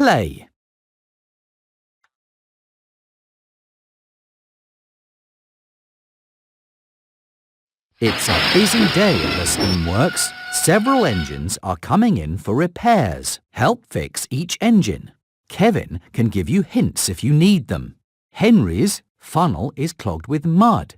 Play. It's a busy day at the steamworks. Several engines are coming in for repairs. Help fix each engine. Kevin can give you hints if you need them. Henry's funnel is clogged with mud.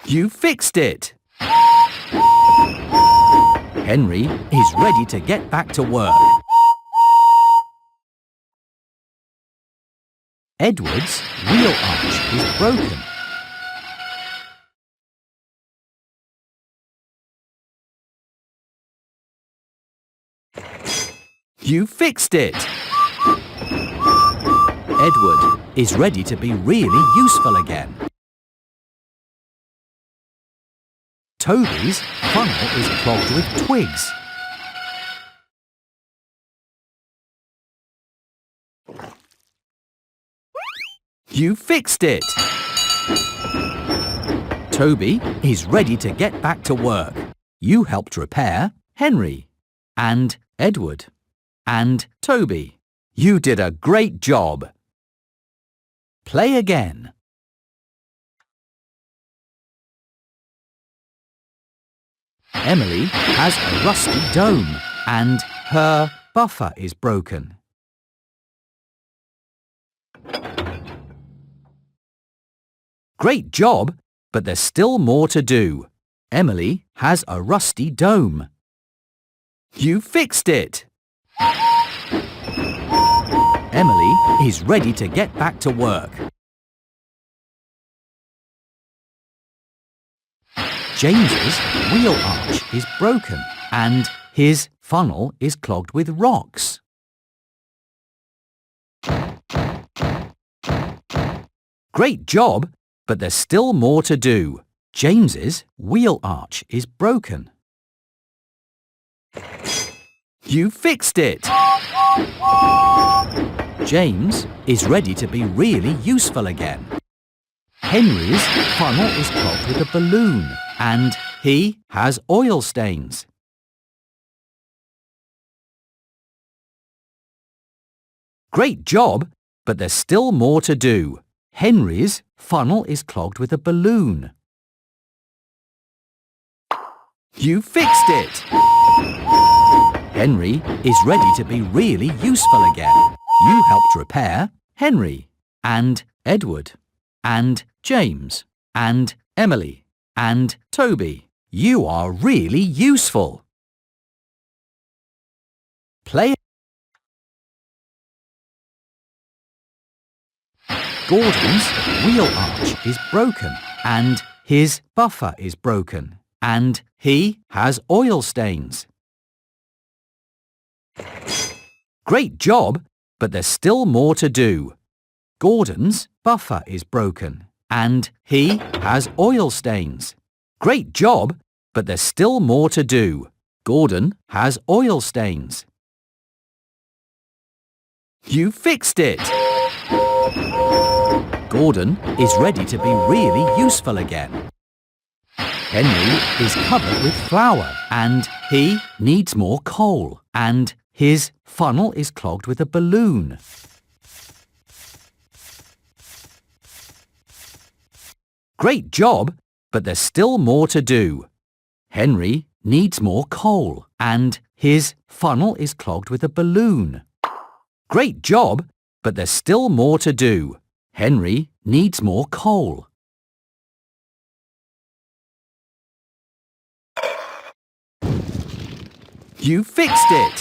You fixed it! Henry is ready to get back to work. Edward's wheel arch is broken. You fixed it! Edward is ready to be really useful again. Toby's funnel is clogged with twigs. You fixed it! Toby is ready to get back to work. You helped repair Henry and Edward and Toby. You did a great job. Play again. Emily has a rusty dome and her buffer is broken. Great job, but there's still more to do. Emily has a rusty dome. You fixed it! Emily is ready to get back to work. James's wheel arch is broken and his funnel is clogged with rocks. Great job, but there's still more to do. James's wheel arch is broken. You fixed it! James is ready to be really useful again. Henry's funnel is clogged with a balloon and he has oil stains. Great job, but there's still more to do. Henry's funnel is clogged with a balloon. You fixed it! Henry is ready to be really useful again. You helped repair Henry and Edward and James and Emily and Toby. You are really useful. Play. Gordon's wheel arch is broken and his buffer is broken and he has oil stains. Great job, but there's still more to do. Gordon's buffer is broken and he has oil stains. Great job, but there's still more to do. Gordon has oil stains. You fixed it! Gordon is ready to be really useful again. Henry is covered with flour and he needs more coal and his funnel is clogged with a balloon. Great job, but there's still more to do. Henry needs more coal and his funnel is clogged with a balloon. Great job, but there's still more to do. Henry needs more coal. You fixed it!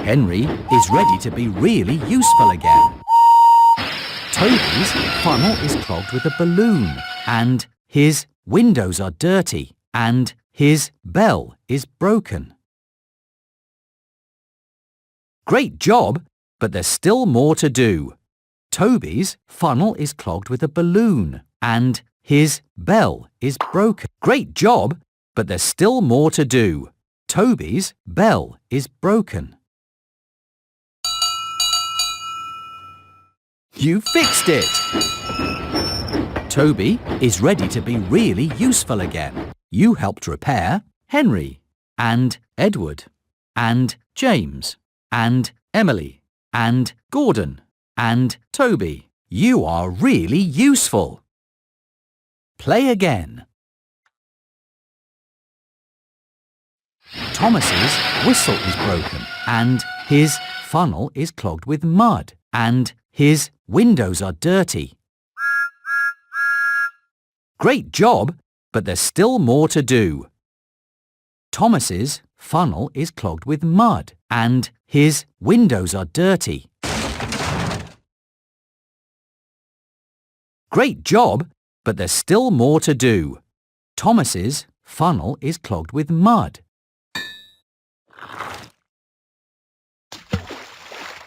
Henry is ready to be really useful again. Toby's funnel is clogged with a balloon and his windows are dirty and his bell is broken. Great job, but there's still more to do. Toby's funnel is clogged with a balloon and his bell is broken. Great job, but there's still more to do. Toby's bell is broken. You fixed it! Toby is ready to be really useful again. You helped repair Henry and Edward and James and Emily and Gordon and Toby. You are really useful. Play again. Thomas's whistle is broken and his funnel is clogged with mud and his windows are dirty. Great job, but there's still more to do. Thomas's funnel is clogged with mud and his windows are dirty. Great job, but there's still more to do. Thomas's funnel is clogged with mud.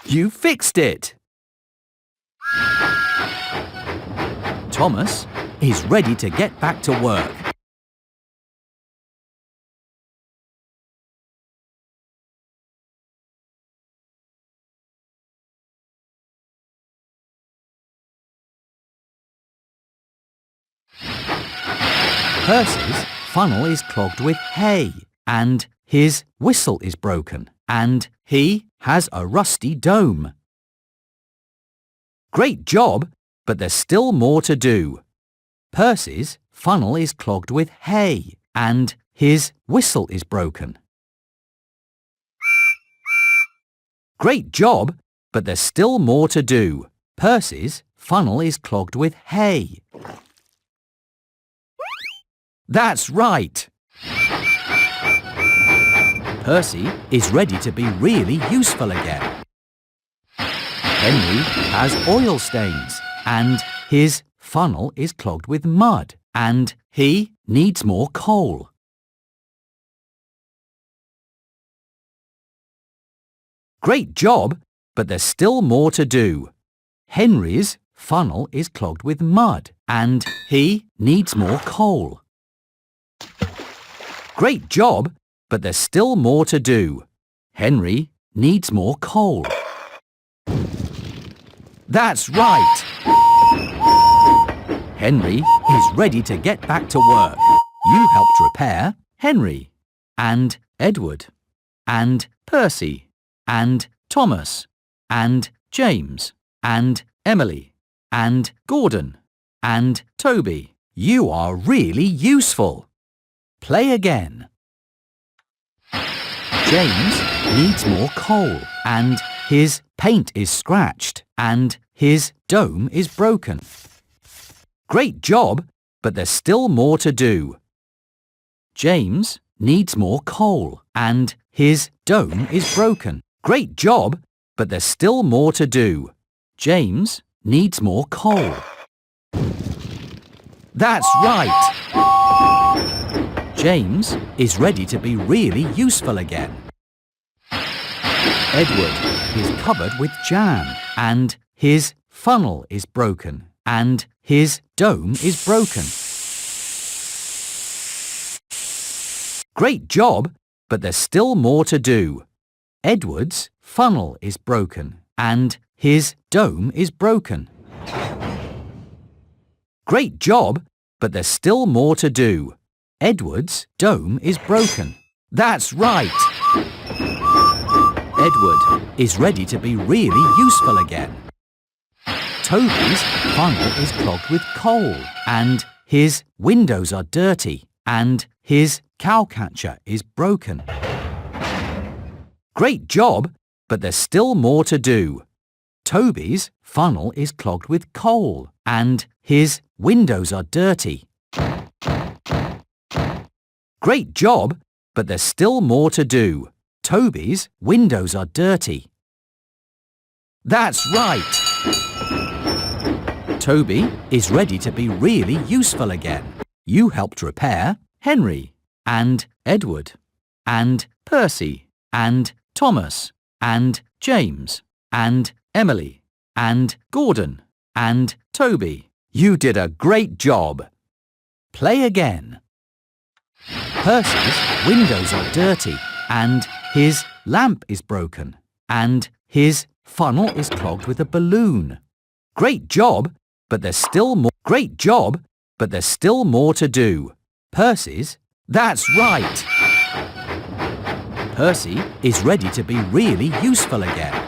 You fixed it! Thomas is ready to get back to work. Percy's funnel is clogged with hay and his whistle is broken and he has a rusty dome. Great job, but there's still more to do. Percy's funnel is clogged with hay and his whistle is broken. Great job, but there's still more to do. Percy's funnel is clogged with hay. That's right! Percy is ready to be really useful again. Henry has oil stains and his funnel is clogged with mud and he needs more coal. Great job, but there's still more to do. Henry's funnel is clogged with mud and he needs more coal. Great job, but there's still more to do. Henry needs more coal. That's right! Henry is ready to get back to work. You helped repair Henry and Edward and Percy and Thomas and James and Emily and Gordon and Toby. You are really useful. Play again. James needs more coal and his paint is scratched and his dome is broken. Great job, but there's still more to do. James needs more coal and his dome is broken. Great job, but there's still more to do. James needs more coal. That's right! James is ready to be really useful again. Edward is covered with jam and his funnel is broken and his dome is broken. Great job, but there's still more to do. Edward's funnel is broken and his dome is broken. Great job, but there's still more to do. Edward's dome is broken. That's right! Edward is ready to be really useful again. Toby's funnel is clogged with coal and his windows are dirty and his cowcatcher is broken. Great job, but there's still more to do. Toby's funnel is clogged with coal and his windows are dirty. Great job, but there's still more to do. Toby's windows are dirty. That's right! Toby is ready to be really useful again. You helped repair Henry and Edward and Percy and Thomas and James and Emily and Gordon and Toby. You did a great job. Play again. Percy's windows are dirty and his lamp is broken and his funnel is clogged with a balloon. Great job, but there's still more. Great job, but there's still more to do. Percy's, that's right. Percy is ready to be really useful again.